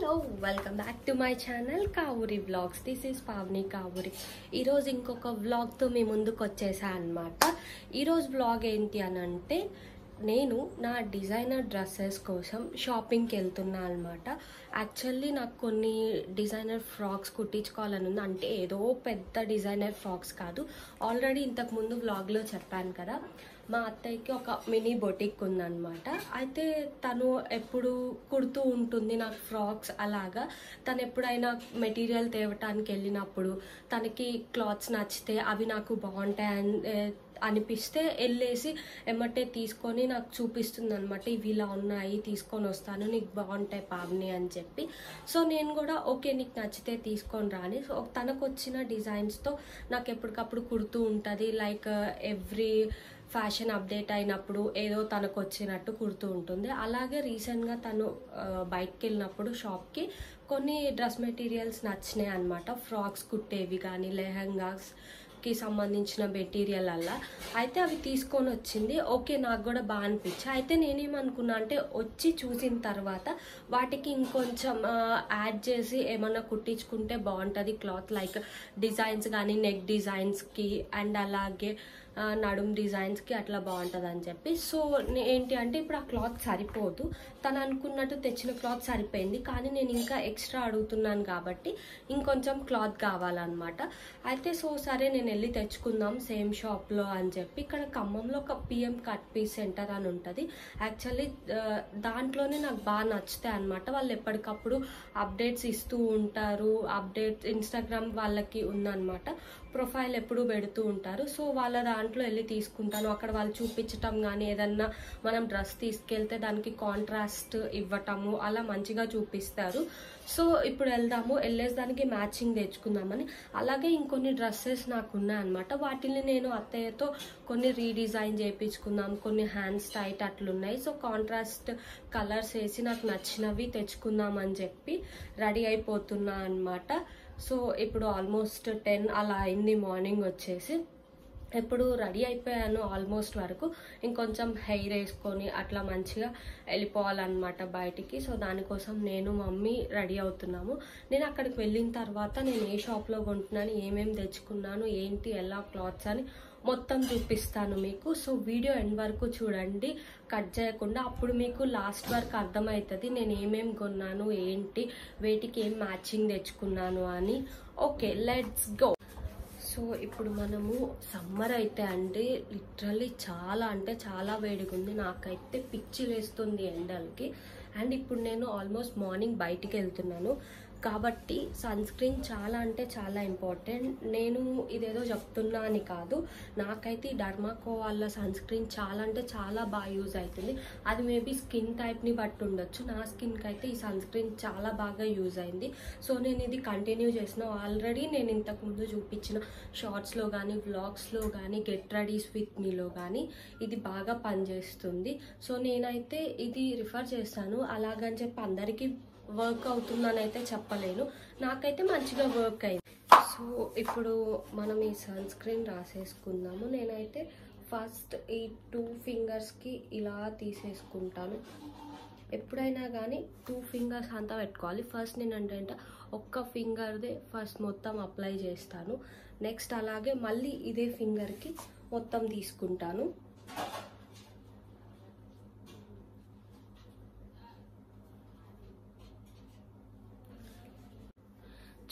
Hello welcome back to my channel Kavuri vlogs. This is Pavani Kavuri. ఈరోజు ఇంకొక వ్లాగ్తో మీ ముందుకు వచ్చేసా అనమాట. ఈరోజు వ్లాగ్ ఏంటి అని అంటే నేను నా డిజైనర్ డ్రెస్సెస్ కోసం షాపింగ్కి వెళ్తున్నా అనమాట. యాక్చువల్లీ నాకు కొన్ని డిజైనర్ ఫ్రాక్స్ కుట్టించుకోవాలని ఉంది. అంటే ఏదో పెద్ద డిజైనర్ ఫ్రాక్స్ కాదు, ఆల్రెడీ ఇంతకుముందు వ్లాగ్లో చెప్పాను కదా. మా అత్తయ్యకి ఒక మినీ బొటిక్ ఉందన్నమాట. అయితే తను ఎప్పుడు కుడుతూ ఉంటుంది నాకు ఫ్రాక్స్. అలాగా తను ఎప్పుడైనా మెటీరియల్ తేవటానికి వెళ్ళినప్పుడు తనకి క్లాత్స్ నచ్చితే అవి నాకు బాగుంటాయి అనిపిస్తే వెళ్ళేసి ఎమ్మటే తీసుకొని నాకు చూపిస్తుంది అనమాట. ఇవి ఇలా ఉన్నాయి, తీసుకొని వస్తాను, నీకు బాగుంటాయి పావని అని చెప్పి. సో నేను కూడా ఓకే నీకు నచ్చితే తీసుకొని రాని. సో తనకు వచ్చిన డిజైన్స్తో నాకు ఎప్పటికప్పుడు కుడుతూ ఉంటుంది. లైక్ ఎవ్రీ ఫ్యాషన్ అప్డేట్ అయినప్పుడు ఏదో తనకు వచ్చినట్టు కుడుతూ ఉంటుంది. అలాగే రీసెంట్గా తను బయటకు వెళ్ళినప్పుడు షాప్కి కొన్ని డ్రెస్ మెటీరియల్స్ నచ్చినాయి అనమాట. ఫ్రాక్స్ కుట్టేవి కానీ లెహంగాస్కి సంబంధించిన మెటీరియల్ అలా అయితే అవి తీసుకొని వచ్చింది. ఓకే నాకు కూడా బాగా అనిపించి అయితే నేనేమనుకున్నా అంటే వచ్చి చూసిన తర్వాత వాటికి ఇంకొంచెం యాడ్ చేసి ఏమన్నా కుట్టించుకుంటే బాగుంటుంది క్లాత్. లైక్ డిజైన్స్ కానీ నెక్ డిజైన్స్కి అండ్ అలాగే నడుం డిజైన్స్కి అట్లా బాగుంటుంది అని చెప్పి. సో ఏంటి అంటే ఇప్పుడు ఆ క్లాత్ సరిపోదు, తను అనుకున్నట్టు తెచ్చిన క్లాత్ సరిపోయింది, కానీ నేను ఇంకా ఎక్స్ట్రా అడుగుతున్నాను కాబట్టి ఇంకొంచెం క్లాత్ కావాలన్నమాట. అయితే సో సరే నేను వెళ్ళి తెచ్చుకుందాం సేమ్ షాప్లో అని చెప్పి. ఇక్కడ ఖమ్మంలో ఒక పిఎం కట్ పీస్ సెంటర్ అని ఉంటుంది. యాక్చువల్లీ దాంట్లోనే నాకు బాగా నచ్చుతాయి అనమాట. వాళ్ళు ఎప్పటికప్పుడు అప్డేట్స్ ఇస్తూ ఉంటారు. అప్డేట్స్ ఇన్స్టాగ్రామ్ వాళ్ళకి ఉందన్నమాట, ప్రొఫైల్ ఎప్పుడు పెడుతూ ఉంటారు. సో వాళ్ళ దాంట్లో వెళ్ళి తీసుకుంటాను. అక్కడ వాళ్ళు చూపించటం కానీ ఏదన్నా మనం డ్రెస్ తీసుకెళ్తే దానికి కాంట్రాస్ట్ ఇవ్వటము అలా మంచిగా చూపిస్తారు. సో ఇప్పుడు వెళ్దాము, వెళ్ళేసి దానికి మ్యాచింగ్ తెచ్చుకుందామని. అలాగే ఇంకొన్ని డ్రెస్సెస్ నాకు ఉన్నాయన్నమాట. వాటిని నేను అత్తయ్యతో కొన్ని రీడిజైన్ చేయించుకుందాం, కొన్ని హ్యాండ్స్ టైట్ అట్లున్నాయి. సో కాంట్రాస్ట్ కలర్స్ వేసి నాకు నచ్చినవి తెచ్చుకుందాం అని చెప్పి రెడీ అయిపోతున్నా అనమాట. సో ఇప్పుడు ఆల్మోస్ట్ 10 అలా అయింది మార్నింగ్ వచ్చేసి. ఎప్పుడు రెడీ అయిపోయాను ఆల్మోస్ట్ వరకు. ఇంకొంచెం హెయిర్ వేసుకొని అట్లా మంచిగా వెళ్ళిపోవాలన్నమాట బయటికి. సో దానికోసం నేను మమ్మీ రెడీ అవుతున్నాము. నేను అక్కడికి వెళ్ళిన తర్వాత నేను ఏ షాప్లో కొంటున్నాను, ఏమేమి తెచ్చుకున్నాను, ఏంటి ఎలా క్లాత్స్ అని మొత్తం చూపిస్తాను మీకు. సో వీడియో ఎండ్ వరకు చూడండి కట్ చేయకుండా, అప్పుడు మీకు లాస్ట్ వరకు అర్థమవుతుంది నేను ఏమేమి కొన్నాను, ఏంటి వేటికి ఏం మ్యాచింగ్ తెచ్చుకున్నాను అని. Okay let's go. సో ఇప్పుడు మనము సమ్మర్ అయితే అండి లిటరల్లీ చాలా అంటే చాలా వేడిగా ఉంది. నాకైతే పిచ్చి వేస్తుంది ఎండలకి. అండ్ ఇప్పుడు నేను ఆల్మోస్ట్ మార్నింగ్ బయటికి వెళ్తున్నాను కాబట్టి సన్ స్క్రీన్ చాలా అంటే చాలా ఇంపార్టెంట్. నేను ఇదేదో చెప్తున్నా అని కాదు, నాకైతే ఈ డర్మాకో వాళ్ళ సన్ స్క్రీన్ చాలా అంటే చాలా బాగా యూజ్ అవుతుంది. అది మేబీ స్కిన్ టైప్ని బట్టి ఉండొచ్చు. నా స్కిన్కి అయితే ఈ సన్ స్క్రీన్ చాలా బాగా యూజ్ అయింది. సో నేను ఇది కంటిన్యూ చేసిన. ఆల్రెడీ నేను ఇంతకుముందు చూపించిన షార్ట్స్లో కానీ వ్లాగ్స్లో కానీ గెట్ రెడీస్ విత్ మీలో కానీ ఇది బాగా పనిచేస్తుంది. సో నేనైతే ఇది రిఫర్ చేస్తాను. అలాగని చెప్పి అందరికీ వర్క్ అవుతుందని అయితే చెప్పలేను, నాకైతే మంచిగా వర్క్ అయింది. సో ఇప్పుడు మనం ఈ సన్ స్క్రీన్ రాసేసుకుందాము. నేనైతే ఫస్ట్ ఈ 2 ఫింగర్స్కి ఇలా తీసేసుకుంటాను. ఎప్పుడైనా కానీ 2 ఫింగర్స్ అంతా పెట్టుకోవాలి. ఫస్ట్ నేను అంటే ఒక్క ఫింగర్దే ఫస్ట్ మొత్తం అప్లై చేస్తాను. నెక్స్ట్ అలాగే మళ్ళీ ఇదే ఫింగర్కి మొత్తం తీసుకుంటాను.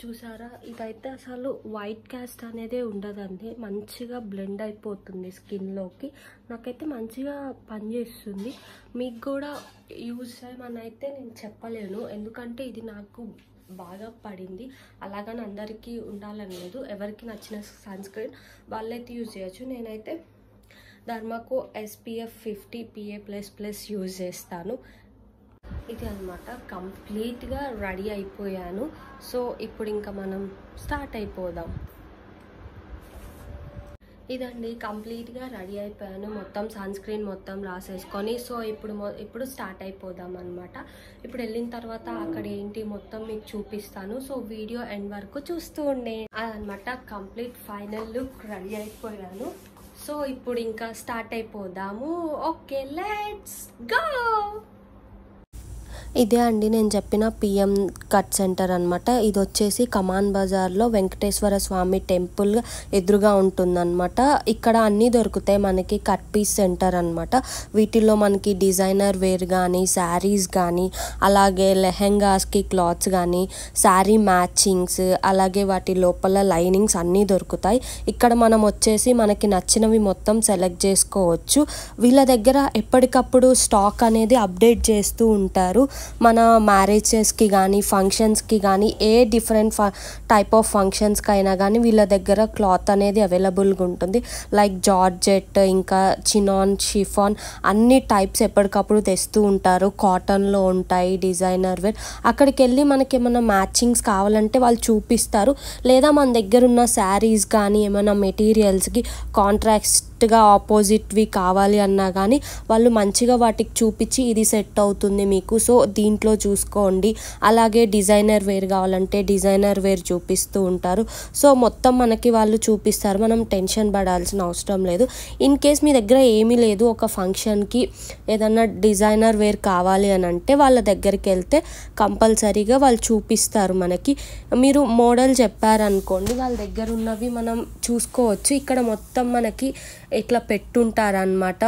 చూసారా, ఇదైతే అసలు వైట్ క్యాస్ట్ అనేది ఉండదండి, మంచిగా బ్లెండ్ అయిపోతుంది స్కిన్లోకి. నాకైతే మంచిగా పనిచేస్తుంది. మీకు కూడా యూజ్ చేయమని అయితే నేను చెప్పలేను, ఎందుకంటే ఇది నాకు బాగా పడింది. అలాగని అందరికీ ఉండాలని లేదు, ఎవరికి నచ్చిన సన్ స్క్రీన్ వాళ్ళైతే యూజ్ చేయొచ్చు. నేనైతే డర్మాకో SPF 50 PA++ యూజ్ చేస్తాను. ఇది అనమాట, కంప్లీట్గా రెడీ అయిపోయాను. సో ఇప్పుడు ఇంకా మనం స్టార్ట్ అయిపోదాం. ఇదండి కంప్లీట్గా రెడీ అయిపోయాను, మొత్తం సన్ స్క్రీన్ మొత్తం రాసేసుకొని. సో ఇప్పుడు స్టార్ట్ అయిపోదాం అనమాట. ఇప్పుడు వెళ్ళిన తర్వాత అక్కడ ఏంటి మొత్తం మీకు చూపిస్తాను. సో వీడియో ఎండ్ వరకు చూస్తూ ఉండే అదనమాట. కంప్లీట్ ఫైనల్ లుక్ రెడీ అయిపోయాను. సో ఇప్పుడు ఇంకా స్టార్ట్ అయిపోదాము. Okay let's go. ఇదే అండి నేను చెప్పిన పిఎం కట్ సెంటర్ అనమాట. ఇది వచ్చేసి కమాన్ బజార్లో వెంకటేశ్వర స్వామి టెంపుల్ ఎదురుగా ఉంటుందన్నమాట. ఇక్కడ అన్నీ దొరుకుతాయి మనకి. కట్ పీస్ సెంటర్ అనమాట. వీటిల్లో మనకి డిజైనర్ వేర్ కానీ, శారీస్ కానీ, అలాగే లెహెంగాస్కి క్లాత్స్ కానీ, శారీ మ్యాచింగ్స్, అలాగే వాటి లోపల లైనింగ్స్ అన్నీ దొరుకుతాయి. ఇక్కడ మనం వచ్చేసి మనకి నచ్చినవి మొత్తం సెలెక్ట్ చేసుకోవచ్చు. వీళ్ళ దగ్గర ఎప్పటికప్పుడు స్టాక్ అనేది అప్డేట్ చేస్తూ ఉంటారు. మన మ్యారేజెస్కి కానీ, ఫంక్షన్స్కి కానీ, ఏ డిఫరెంట్ టైప్ ఆఫ్ ఫంక్షన్స్కి అయినా కానీ వీళ్ళ దగ్గర క్లాత్ అనేది అవైలబుల్గా ఉంటుంది. లైక్ జార్జెట్, ఇంకా చినాన్, షిఫాన్ అన్ని టైప్స్ ఎప్పటికప్పుడు తెస్తూ ఉంటారు. కాటన్లో ఉంటాయి, డిజైనర్ వేర్. అక్కడికి వెళ్ళి మనకి ఏమైనా మ్యాచింగ్స్ కావాలంటే వాళ్ళు చూపిస్తారు. లేదా మన దగ్గర ఉన్న శారీస్ కానీ ఏమైనా మెటీరియల్స్కి కాంట్రాస్ట్గా ఆపోజిట్వి కావాలి అన్నా కానీ వాళ్ళు మంచిగా వాటికి చూపించి ఇది సెట్ అవుతుంది మీకు, సో దీంట్లో చూసుకోండి. అలాగే డిజైనర్ వేర్ కావాలంటే డిజైనర్ వేర్ చూపిస్తూ ఉంటారు. సో మొత్తం మనకి వాళ్ళు చూపిస్తారు. మనం టెన్షన్ పడాల్సిన అవసరం లేదు. ఇన్ కేస్ మీ దగ్గర ఏమీ లేదు, ఒక ఫంక్షన్కి ఏదన్నా డిజైనర్ వేర్ కావాలి అని అంటే వాళ్ళ దగ్గరికి వెళ్తే కంపల్సరీగా వాళ్ళు చూపిస్తారు మనకి. మీరు మోడల్ చెప్పారనుకోండి, వాళ్ళ దగ్గర ఉన్నవి మనం చూసుకోవచ్చు. ఇక్కడ మొత్తం మనకి ఇట్లా పెట్టుంటారనమాట.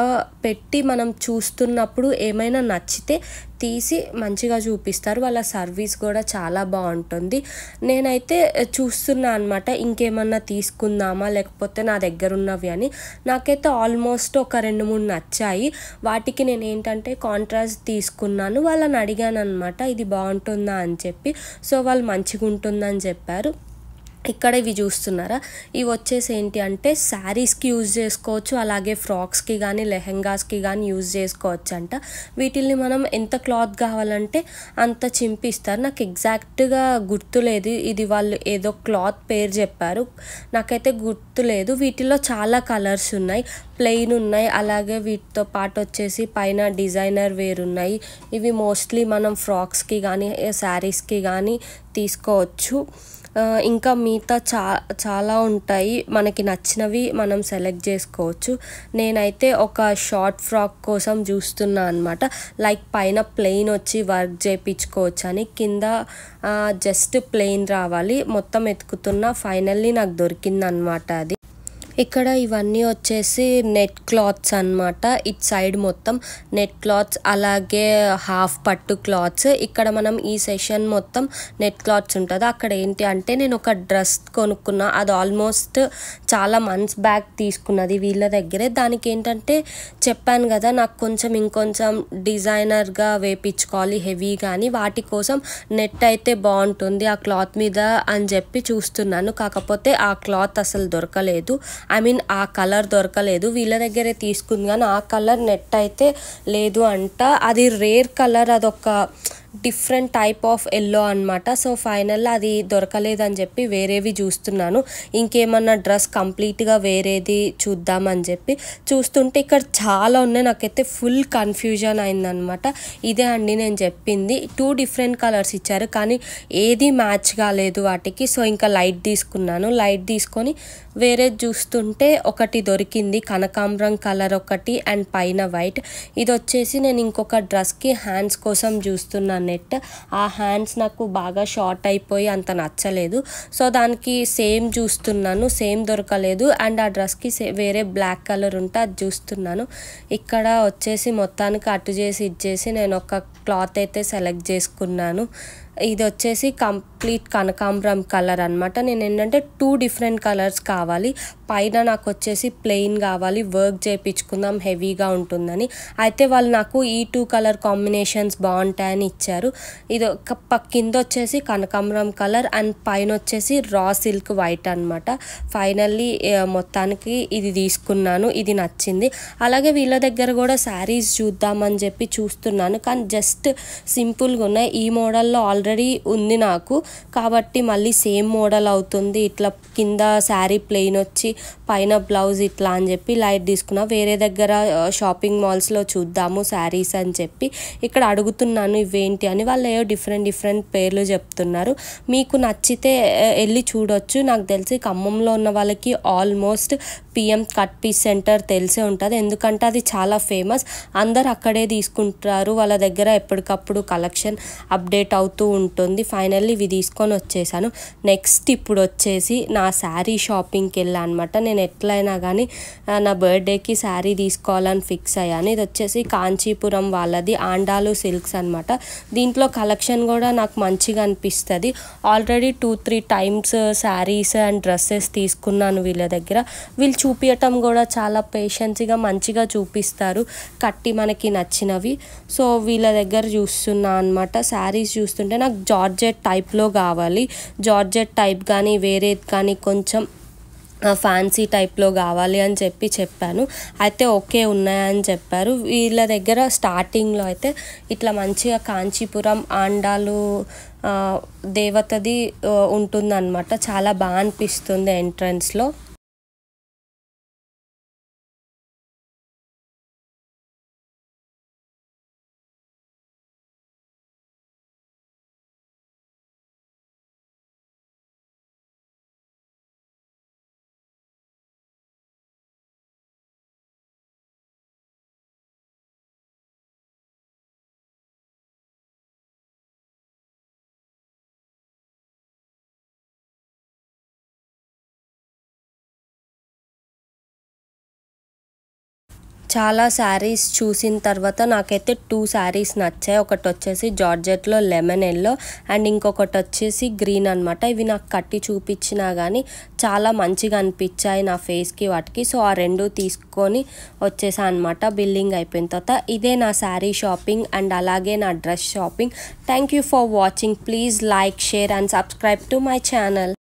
పెట్టి మనం చూస్తున్నప్పుడు ఏమైనా నచ్చితే తీసి మంచిగా చూపిస్తారు. వాళ్ళ సర్వీస్ కూడా చాలా బాగుంటుంది. నేనైతే చూస్తున్నా అనమాట, ఇంకేమన్నా తీసుకుందామా లేకపోతే నా దగ్గర ఉన్నవి అని. నాకైతే ఆల్మోస్ట్ ఒక 2-3 నచ్చాయి. వాటికి నేను ఏంటంటే కాంట్రాస్ట్ తీసుకున్నాను. వాళ్ళని అడిగాను అనమాట, ఇది బాగుంటుందా అని చెప్పి. సో వాళ్ళు మంచిగా ఉంటుందని చెప్పారు. ఇక్కడ ఇవి చూస్తున్నారా, ఇవి వచ్చేసి ఏంటి అంటే శారీస్కి యూజ్ చేసుకోవచ్చు, అలాగే ఫ్రాక్స్కి కానీ లెహెంగాస్కి కానీ యూజ్ చేసుకోవచ్చు అంట. వీటిల్ని మనం ఎంత క్లాత్ కావాలంటే అంత చింపిస్తారు. నాకు ఎగ్జాక్ట్గా గుర్తులేదు, ఇది వాళ్ళు ఏదో క్లాత్ పేరు చెప్పారు, నాకైతే గుర్తులేదు. వీటిలో చాలా కలర్స్ ఉన్నాయి, ప్లెయిన్ ఉన్నాయి, అలాగే వీటితో పాటు వచ్చేసి పైన డిజైనర్ వేర్ ఉన్నాయి. ఇవి మోస్ట్లీ మనం ఫ్రాక్స్కి కానీ శారీస్కి కానీ తీసుకోవచ్చు. ఇంకా మిగతా చాలా ఉంటాయి, మనకి నచ్చినవి మనం సెలెక్ట్ చేసుకోవచ్చు. నేనైతే ఒక షార్ట్ ఫ్రాక్ కోసం చూస్తున్నా అనమాట. లైక్ పైన ప్లెయిన్ వచ్చి వర్క్ చేయించుకోవచ్చు అని, కింద జస్ట్ ప్లెయిన్ రావాలి. మొత్తం ఎతుకుతున్నా, ఫైనల్లీ నాకు దొరికిందనమాట అది. ఇక్కడ ఇవన్నీ వచ్చేసి నెట్ క్లాత్స్ అనమాట. ఇటు సైడ్ మొత్తం నెట్ క్లాత్స్, అలాగే హాఫ్ పట్టు క్లాత్స్. ఇక్కడ మనం ఈ సెషన్ మొత్తం నెట్ క్లాత్స్ ఉంటుంది. అక్కడ ఏంటి అంటే నేను ఒక డ్రెస్ కొనుక్కున్నా, అది ఆల్మోస్ట్ చాలా మంత్స్ బ్యాక్ తీసుకున్నది వీళ్ళ దగ్గరే. దానికి ఏంటంటే చెప్పాను కదా, నాకు ఇంకొంచెం డిజైనర్గా వేయించుకోవాలి హెవీ, కానీ వాటి కోసం నెట్ అయితే బాగుంటుంది ఆ క్లాత్ మీద అని చెప్పి చూస్తున్నాను. కాకపోతే ఆ క్లాత్ అసలు దొరకలేదు, ఆ కలర్ దొరకలేదు. వీళ్ళ దగ్గరే తీసుకుంది కానీ ఆ కలర్ నెట్ అయితే లేదు అంట. అది రేర్ కలర్, అదొక డిఫరెంట్ టైప్ ఆఫ్ ఎల్లో అనమాట. సో ఫైనల్ అది దొరకలేదని చెప్పి వేరేవి చూస్తున్నాను. ఇంకేమన్నా డ్రెస్ కంప్లీట్గా వేరేది చూద్దామని చెప్పి చూస్తుంటే ఇక్కడ చాలా ఉన్నాయి. నాకైతే ఫుల్ కన్ఫ్యూజన్ అయిందనమాట. ఇదే అండి నేను చెప్పింది. 2 డిఫరెంట్ కలర్స్ ఇచ్చారు కానీ ఏది మ్యాచ్ కాలేదు వాటికి. సో ఇంకా లైట్ తీసుకున్నాను. లైట్ తీసుకొని వేరేది చూస్తుంటే ఒకటి దొరికింది, కనకాంబరం కలర్ ఒకటి అండ్ పైన వైట్. ఇది వచ్చేసి నేను ఇంకొక డ్రెస్కి హ్యాండ్స్ కోసం చూస్తున్నాను నెట్. ఆ హ్యాండ్స్ నాకు బాగా షార్ట్ అయిపోయి అంత నచ్చలేదు. సో దానికి సేమ్ చూస్తున్నాను, సేమ్ దొరకలేదు. అండ్ ఆ డ్రెస్కి వేరే బ్లాక్ కలర్ ఉంటే అది చూస్తున్నాను. ఇక్కడ వచ్చేసి మొత్తానికి అటు చేసి ఇది చేసి నేను ఒక క్లాత్ అయితే సెలెక్ట్ చేసుకున్నాను. ఇది వచ్చేసి కంప్లీట్ కనకాంబరం కలర్ అనమాట. నేను ఏంటంటే 2 డిఫరెంట్ కలర్స్ కావాలి. పైన నాకు వచ్చేసి ప్లెయిన్ కావాలి, వర్క్ చేయించుకుందాం హెవీగా ఉంటుందని. అయితే వాళ్ళు నాకు ఈ 2 కలర్ కాంబినేషన్స్ బాగుంటాయని ఇచ్చారు. ఇది కింద వచ్చేసి కనకాంబరం కలర్ అండ్ పైన వచ్చేసి రా సిల్క్ వైట్ అనమాట. ఫైనల్లీ మొత్తానికి ఇది తీసుకున్నాను, ఇది నచ్చింది. అలాగే వీళ్ళ దగ్గర కూడా శారీస్ చూద్దామని చెప్పి చూస్తున్నాను, కానీ జస్ట్ సింపుల్గా ఉన్నాయి. ఈ మోడల్లో ఆల్రెడీ ఉంది నాకు, కాబట్టి మళ్ళీ సేమ్ మోడల్ అవుతుంది. ఇట్లా కింద శారీ ప్లెయిన్ వచ్చి పైన బ్లౌజ్ ఇట్లా అని చెప్పి లైట్ తీసుకున్నా. వేరే దగ్గర షాపింగ్ మాల్స్లో చూద్దాము శారీస్ అని చెప్పి ఇక్కడ అడుగుతున్నాను ఇవేంటి అని. వాళ్ళు ఏవో డిఫరెంట్ పేర్లు చెప్తున్నారు. మీకు నచ్చితే వెళ్ళి చూడొచ్చు. నాకు తెలిసి ఖమ్మంలో ఉన్న వాళ్ళకి almost PM cut piece centre తెలిసే ఉంటుంది, ఎందుకంటే అది చాలా ఫేమస్. అందరు అక్కడే తీసుకుంటారు, వాళ్ళ దగ్గర ఎప్పటికప్పుడు కలెక్షన్ అప్డేట్ అవుతూ ఉంటుంది. ఫైనల్లీ ఇవి తీసుకొని వచ్చేసాను. నెక్స్ట్ ఇప్పుడు వచ్చేసి నా శారీ షాపింగ్కి వెళ్ళాను అనమాట. నేను ఎట్లయినా కానీ నా బర్త్డేకి శారీ తీసుకోవాలని ఫిక్స్ అయ్యాను. ఇది వచ్చేసి కాంచీపురం వాళ్ళది ఆండాలు సిల్క్స్ అనమాట. దీంట్లో కలెక్షన్ కూడా నాకు మంచిగా అనిపిస్తుంది. Already 2-3 times saris and dresses తీసుకున్నాను వీళ్ళ దగ్గర. వీళ్ళు చూపించటం కూడా చాలా పేషెన్స్గా మంచిగా చూపిస్తారు కట్టి మనకి నచ్చినవి. సో వీళ్ళ దగ్గర చూస్తున్నా అనమాట. శారీస్ చూస్తుంటే నాకు జార్జెట్ టైప్లో కావాలి, జార్జెట్ టైప్ కానీ వేరేది కానీ కొంచెం ఫ్యాన్సీ టైప్లో కావాలి అని చెప్పాను. అయితే ఓకే ఉన్నాయని చెప్పారు. వీళ్ళ దగ్గర స్టార్టింగ్లో అయితే ఇట్లా మంచిగా కాంచీపురం ఆండాలు దేవతది ఉంటుందన్నమాట. చాలా బాగా అనిపిస్తుంది ఎంట్రన్స్లో. చాలా శారీస్ చూసిన తర్వాత నాకైతే 2 శారీస్ నచ్చాయి. ఒకటి వచ్చేసి జార్జెట్లో లెమన్ ఎల్లో అండ్ ఇంకొకటి వచ్చేసి గ్రీన్ అనమాట. ఇవి నాకు కట్టి చూపించినా కానీ చాలా మంచిగా అనిపించాయి నా ఫేస్కి వాటికి. సో ఆ 2 తీసుకొని వచ్చేసా అనమాట బిల్లింగ్ అయిపోయిన తర్వాత. ఇదే నా శారీ షాపింగ్ అండ్ అలాగే నా dress shopping. Thank you for watching. Please like, share and subscribe to my channel.